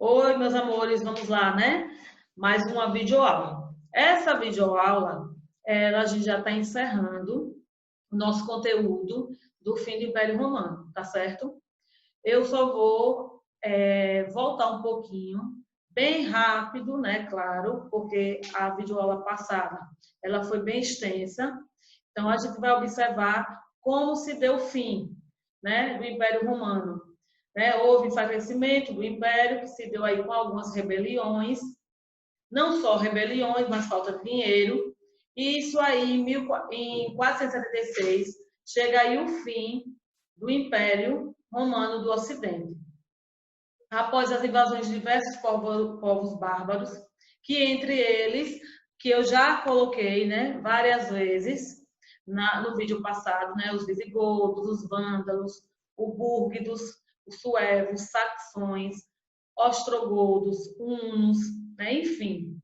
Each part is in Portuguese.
Oi, meus amores, vamos lá, né? Mais uma videoaula. Essa videoaula, a gente já está encerrando o nosso conteúdo do fim do Império Romano, tá certo? Eu só vou voltar um pouquinho, bem rápido, né? Claro, porque a videoaula passada ela foi bem extensa. Então, a gente vai observar como se deu o fim, né, do Império Romano. Né? Houve enfraquecimento do Império, que se deu aí com algumas rebeliões, não só rebeliões, mas falta de dinheiro. E isso aí, em 476, chega aí o fim do Império Romano do Ocidente. Após as invasões de diversos povos bárbaros, que entre eles, que eu já coloquei, né, várias vezes no vídeo passado, né, os visigodos, os vândalos, os búlgaros, os suevos, saxões, ostrogodos, hunos, né, enfim.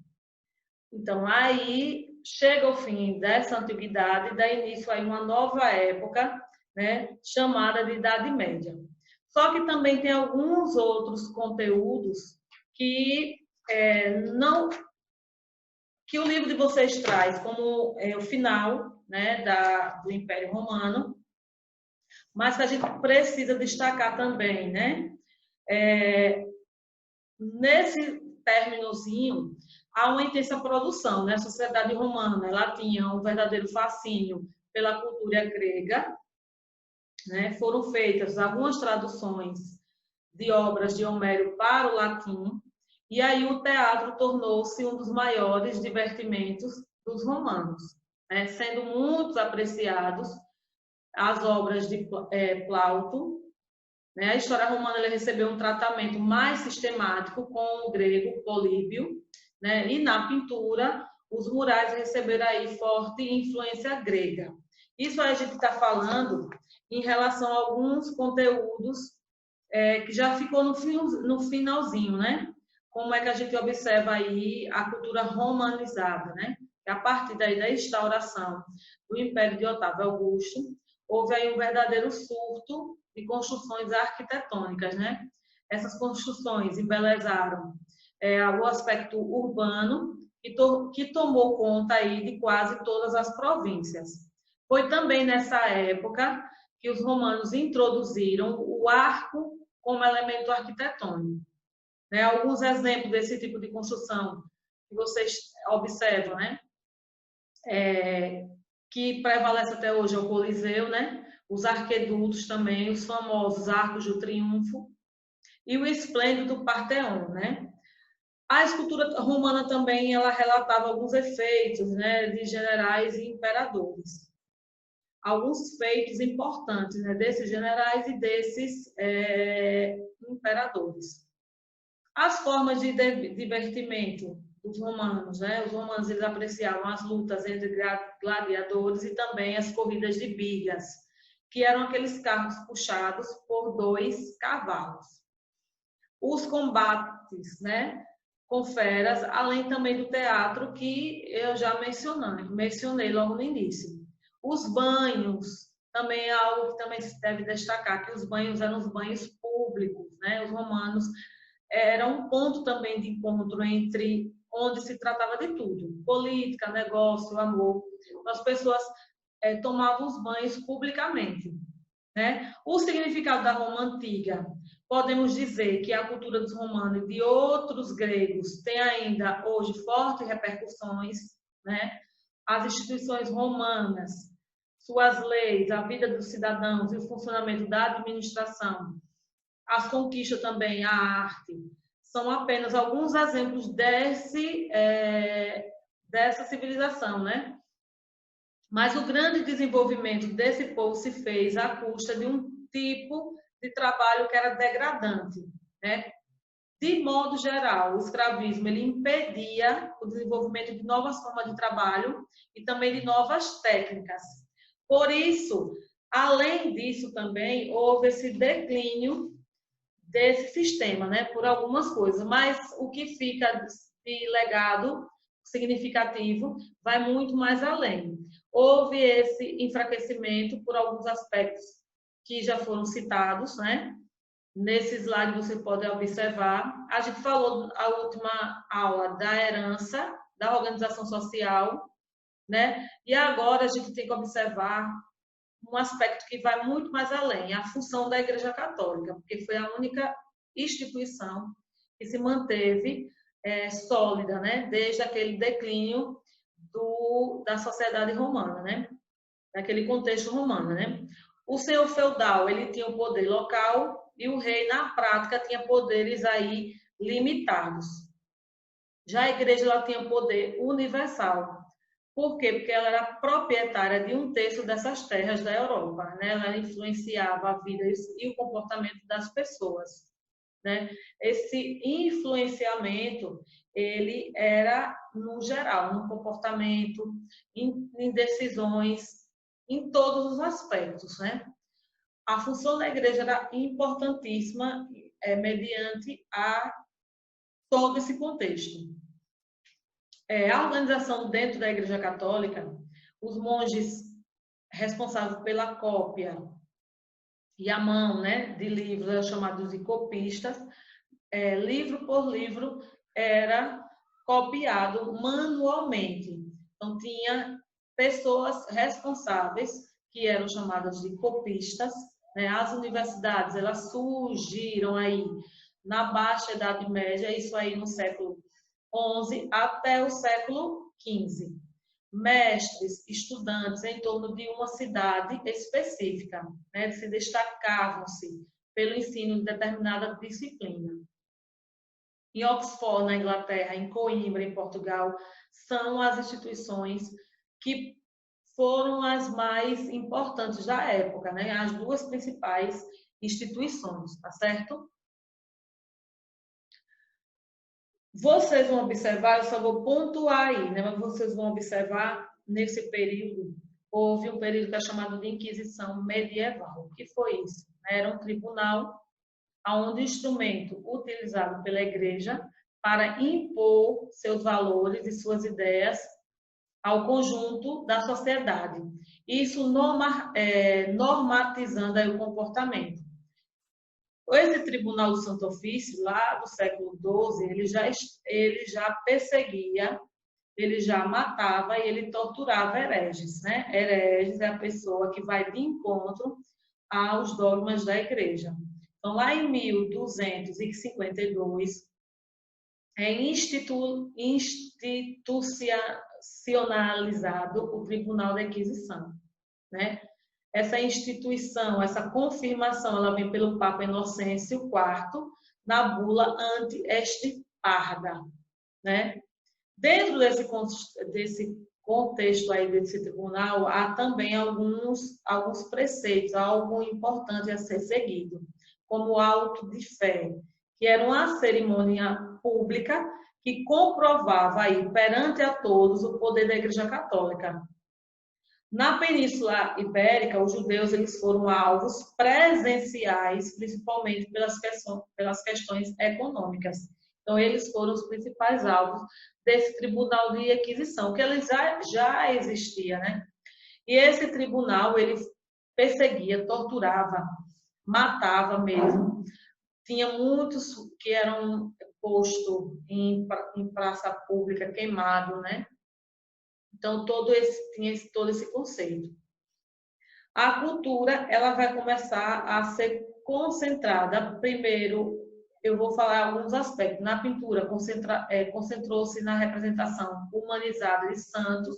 Então, aí chega o fim dessa antiguidade e dá início a uma nova época, né, chamada de Idade Média. Só que também tem alguns outros conteúdos que não que o livro de vocês traz como o final, né, do Império Romano, mas que a gente precisa destacar também, né? Nesse términozinho, há uma intensa produção, né? A sociedade romana, ela tinha um verdadeiro fascínio pela cultura grega, né? Foram feitas algumas traduções de obras de Homero para o latim, e aí o teatro tornou-se um dos maiores divertimentos dos romanos, né? Sendo muito apreciados as obras de Plauto, né? A história romana recebeu um tratamento mais sistemático com o grego Políbio, né? E na pintura, os murais receberam aí forte influência grega. Isso a gente está falando em relação a alguns conteúdos que já ficou no finalzinho, né? Como é que a gente observa aí a cultura romanizada, né? A partir daí da instauração do Império de Otávio Augusto, houve aí um verdadeiro surto de construções arquitetônicas, né? Essas construções embelezaram o aspecto urbano que tomou conta aí de quase todas as províncias. Foi também nessa época que os romanos introduziram o arco como elemento arquitetônico. Né? Alguns exemplos desse tipo de construção que vocês observam, né? Que prevalece até hoje é o Coliseu, né? Os arquedutos também, os famosos arcos do triunfo e o esplêndido Partenon, né? A escultura romana também ela relatava alguns efeitos, né, de generais e imperadores. Alguns feitos importantes, né, desses generais e desses imperadores. As formas de divertimento dos romanos, né? Os romanos eles apreciavam as lutas entre gladiadores e também as corridas de bigas, que eram aqueles carros puxados por 2 cavalos. Os combates, né, com feras, além também do teatro que eu já mencionei logo no início. Os banhos também é algo que também se deve destacar, que os banhos eram os banhos públicos, né? Os romanos era um ponto também de encontro entre onde se tratava de tudo, política, negócio, amor. As pessoas tomavam os banhos publicamente, né? O significado da Roma antiga, podemos dizer que a cultura dos romanos e de outros gregos tem ainda hoje fortes repercussões, né? As instituições romanas, suas leis, a vida dos cidadãos e o funcionamento da administração, as conquistas também, a arte, são apenas alguns exemplos dessa civilização, né? Mas o grande desenvolvimento desse povo se fez à custa de um tipo de trabalho que era degradante, né? De modo geral, o escravismo ele impedia o desenvolvimento de novas formas de trabalho e também de novas técnicas. Por isso, além disso também, houve esse declínio desse sistema, né, por algumas coisas, mas o que fica de legado significativo vai muito mais além. Houve esse enfraquecimento por alguns aspectos que já foram citados, né, Nesse slide você pode observar, a gente falou a última aula da herança, da organização social, né? E agora a gente tem que observar um aspecto que vai muito mais além, a função da Igreja Católica, porque foi a única instituição que se manteve sólida, né? Desde aquele declínio da sociedade romana, né? Daquele contexto romano, né? O senhor feudal, ele tinha o poder local e o rei, na prática, tinha poderes aí limitados. Já a igreja, ela tinha poder universal. Por quê? Porque ela era proprietária de 1/3 dessas terras da Europa, né? Ela influenciava a vida e o comportamento das pessoas, né? Esse influenciamento, ele era no geral, no comportamento, em decisões, em todos os aspectos, né? A função da igreja era importantíssima mediante a todo esse contexto. A organização dentro da Igreja Católica, os monges responsáveis pela cópia e a mão, né, de livros, chamados de copistas, livro por livro era copiado manualmente. Então, tinha pessoas responsáveis, que eram chamadas de copistas, né? As universidades, elas surgiram aí na Baixa Idade Média, isso aí no século XI até o século XV. Mestres, estudantes em torno de uma cidade específica, né? Se destacavam-se pelo ensino de determinada disciplina. Em Oxford, na Inglaterra, em Coimbra, em Portugal, são as instituições que foram as mais importantes da época, né? As duas principais instituições, tá certo? Vocês vão observar, eu só vou pontuar aí, né? Mas vocês vão observar, nesse período, houve um período que é chamado de Inquisição Medieval. O que foi isso? Era um tribunal onde o instrumento utilizado pela igreja para impor seus valores e suas ideias ao conjunto da sociedade. Isso normatizando aí o comportamento. Esse Tribunal do Santo Ofício, lá do século XII, ele já perseguia, ele já matava e ele torturava hereges, né? Hereges é a pessoa que vai de encontro aos dogmas da igreja. Então, lá em 1252, é institucionalizado o Tribunal da Inquisição, né? Essa instituição, essa confirmação, ela vem pelo Papa Inocêncio IV, na bula Anti-Estiparda, né? Dentro desse contexto aí desse tribunal, há também alguns preceitos, algo importante a ser seguido, como o auto de fé, que era uma cerimônia pública que comprovava aí perante a todos o poder da Igreja Católica. Na Península Ibérica, os judeus eles foram alvos presenciais, principalmente pelas questões econômicas. Então, eles foram os principais alvos desse tribunal de inquisição, que ele já existia, né? E esse tribunal, ele perseguia, torturava, matava mesmo. Tinha muitos que eram postos em praça pública, queimado, né? Então, tinha todo esse conceito. A cultura, ela vai começar a ser concentrada. Primeiro, eu vou falar alguns aspectos. Na pintura, concentrou-se na representação humanizada de santos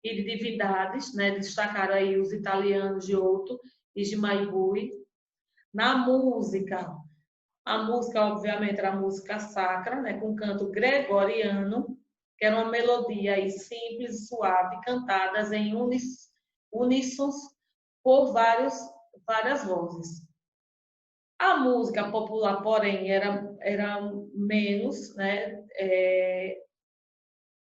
e de divindades, né? Destacaram aí os italianos Giotto e Cimabue. Na música, a música, obviamente, era a música sacra, né? Com canto gregoriano, que era uma melodia aí simples e suave, cantadas em uníssonos por várias vozes. A música popular, porém, era menos, né,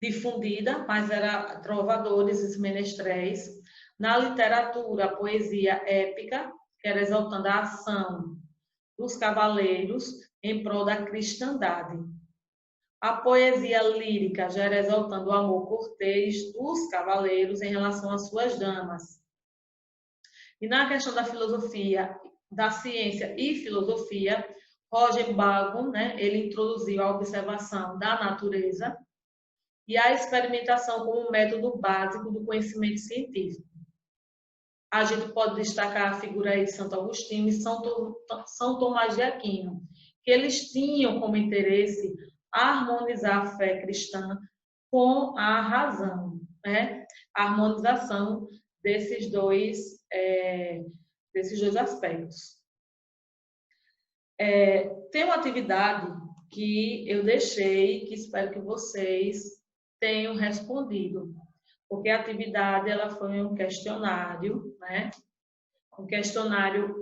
difundida, mas era trovadores e menestréis. Na literatura, a poesia épica, que era exaltando a ação dos cavaleiros em prol da cristandade. A poesia lírica já era exaltando o amor cortês dos cavaleiros em relação às suas damas. E na questão da filosofia da ciência e filosofia, Roger Bacon, né, ele introduziu a observação da natureza e a experimentação como método básico do conhecimento científico. A gente pode destacar a figura aí de Santo Agostinho e São Tomás de Aquino, que eles tinham como interesse harmonizar a fé cristã com a razão, né? A harmonização desses dois aspectos. Tem uma atividade que eu deixei, que espero que vocês tenham respondido, porque a atividade ela foi um questionário, né? Um questionário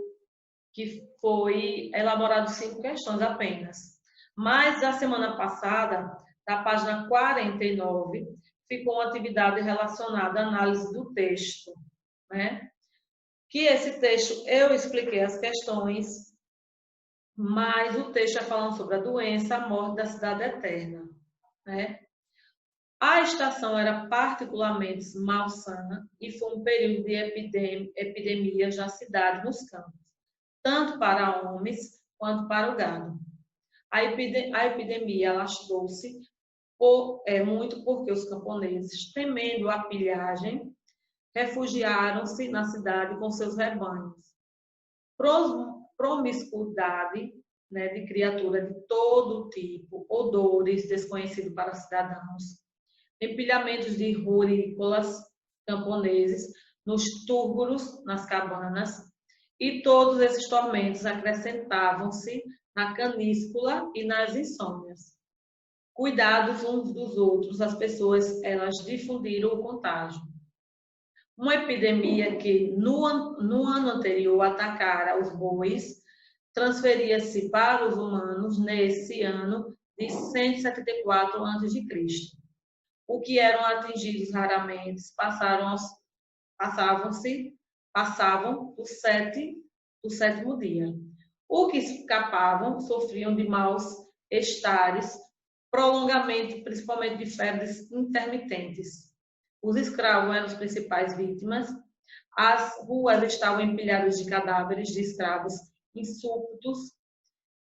que foi elaborado 5 questões apenas. Mas, na semana passada, na página 49, ficou uma atividade relacionada à análise do texto, né? Que esse texto, eu expliquei as questões, mas o texto é falando sobre a doença, a morte da cidade eterna, né? A estação era particularmente malsana e foi um período de epidemias na cidade, nos campos, tanto para homens quanto para o gado. A epidemia alastrou-se muito porque os camponeses, temendo a pilhagem, refugiaram-se na cidade com seus rebanhos. Promiscuidade, né, de criatura de todo tipo, odores desconhecidos para cidadãos, empilhamentos de rurícolas camponeses nos túbulos, nas cabanas, e todos esses tormentos acrescentavam-se na canícula e nas insônias. Cuidados uns dos outros, as pessoas elas difundiram o contágio. Uma epidemia que no ano anterior atacara os bois, transferia-se para os humanos nesse ano de 174 a.C. O que eram atingidos raramente passavam do sétimo dia. O que escapavam sofriam de maus estares, prolongamento, principalmente de febres intermitentes. Os escravos eram as principais vítimas. As ruas estavam empilhadas de cadáveres de escravos insúpitos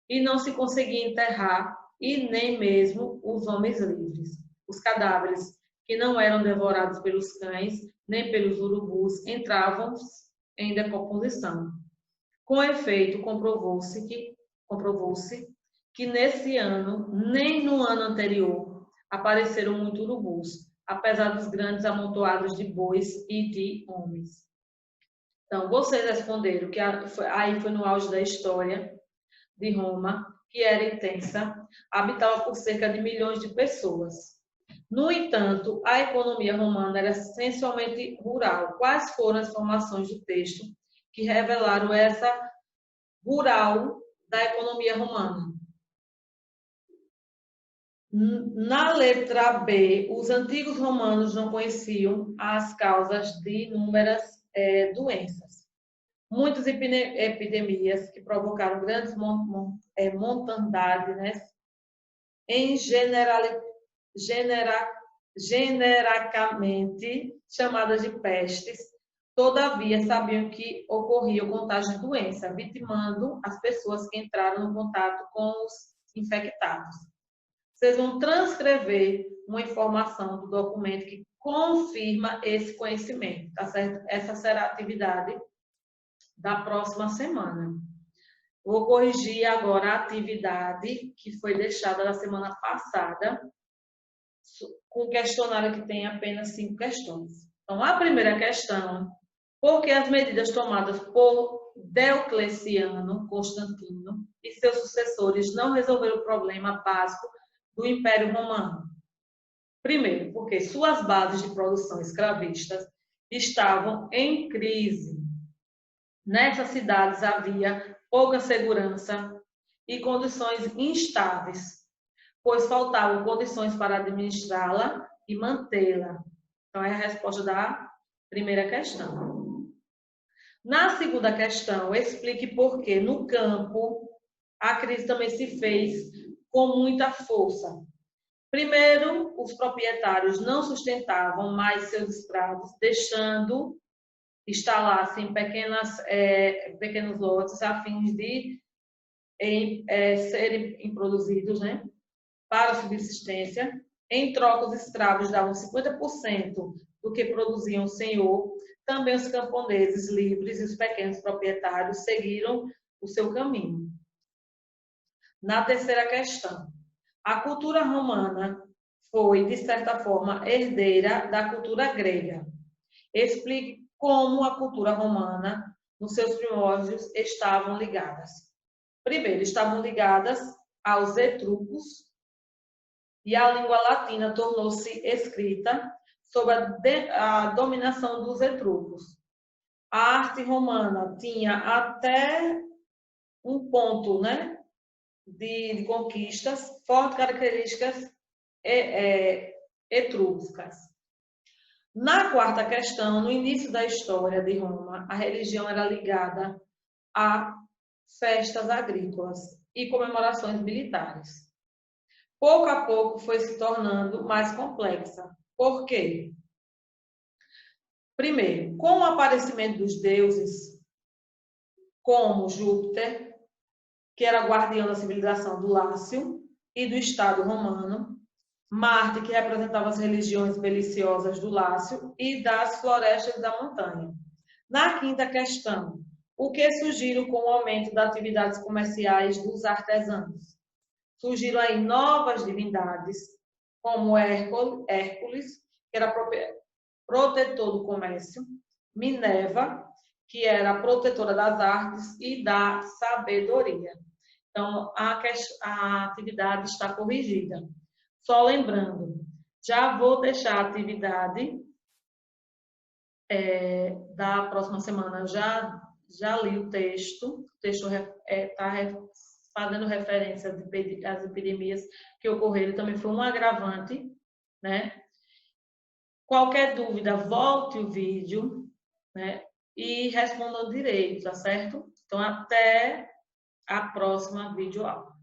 e não se conseguia enterrar, e nem mesmo os homens livres. Os cadáveres que não eram devorados pelos cães nem pelos urubus entravam em decomposição. Com efeito, comprovou-se que nesse ano, nem no ano anterior, apareceram muitos urubus, apesar dos grandes amontoados de bois e de homens. Então, vocês responderam que aí foi no auge da história de Roma, que era intensa, habitava por cerca de milhões de pessoas. No entanto, a economia romana era essencialmente rural. Quais foram as informações do texto que revelaram essa rural da economia romana? Na letra B, os antigos romanos não conheciam as causas de inúmeras doenças. Muitas epidemias que provocaram grandes mortandades, né? Em genericamente chamadas de pestes, todavia sabiam que ocorria o contágio de doença, vitimando as pessoas que entraram no contato com os infectados. Vocês vão transcrever uma informação do documento que confirma esse conhecimento, tá certo? Essa será a atividade da próxima semana. Vou corrigir agora a atividade que foi deixada na semana passada, com um questionário que tem apenas 5 questões. Então, a primeira questão: por que as medidas tomadas por Diocleciano Constantino e seus sucessores não resolveram o problema básico do Império Romano? Primeiro, porque suas bases de produção escravistas estavam em crise. Nessas cidades havia pouca segurança e condições instáveis, pois faltavam condições para administrá-la e mantê-la. Então, é a resposta da primeira questão. Na segunda questão, explique por que no campo a crise também se fez com muita força. Primeiro, os proprietários não sustentavam mais seus escravos, deixando instalassem pequenos lotes a fim de serem produzidos, né, para subsistência. Em troca, os escravos davam 50% do que produziam o senhor. Também os camponeses livres e os pequenos proprietários seguiram o seu caminho. Na terceira questão, a cultura romana foi, de certa forma, herdeira da cultura grega. Explique como a cultura romana, nos seus primórdios, estavam ligadas. Primeiro, estavam ligadas aos etruscos, e a língua latina tornou-se escrita sob a dominação dos etruscos. A arte romana tinha até um ponto, né, de conquistas, fortes características etruscas. Na quarta questão, no início da história de Roma, a religião era ligada a festas agrícolas e comemorações militares. Pouco a pouco foi se tornando mais complexa. Por quê? Primeiro, com o aparecimento dos deuses, como Júpiter, que era guardião da civilização do Lácio e do Estado romano, Marte, que representava as religiões beliciosas do Lácio e das florestas da montanha. Na quinta questão, o que surgiram com o aumento das atividades comerciais dos artesãos? Surgiram aí novas divindades, como Hércules, que era protetor do comércio, Minerva, que era protetora das artes e da sabedoria. Então, a atividade está corrigida. Só lembrando, já vou deixar a atividade da próxima semana. Já li o texto está fazendo referência às epidemias que ocorreram, também foi um agravante, né? Qualquer dúvida, volte o vídeo, né? E respondam direito, tá certo? Então, até a próxima videoaula.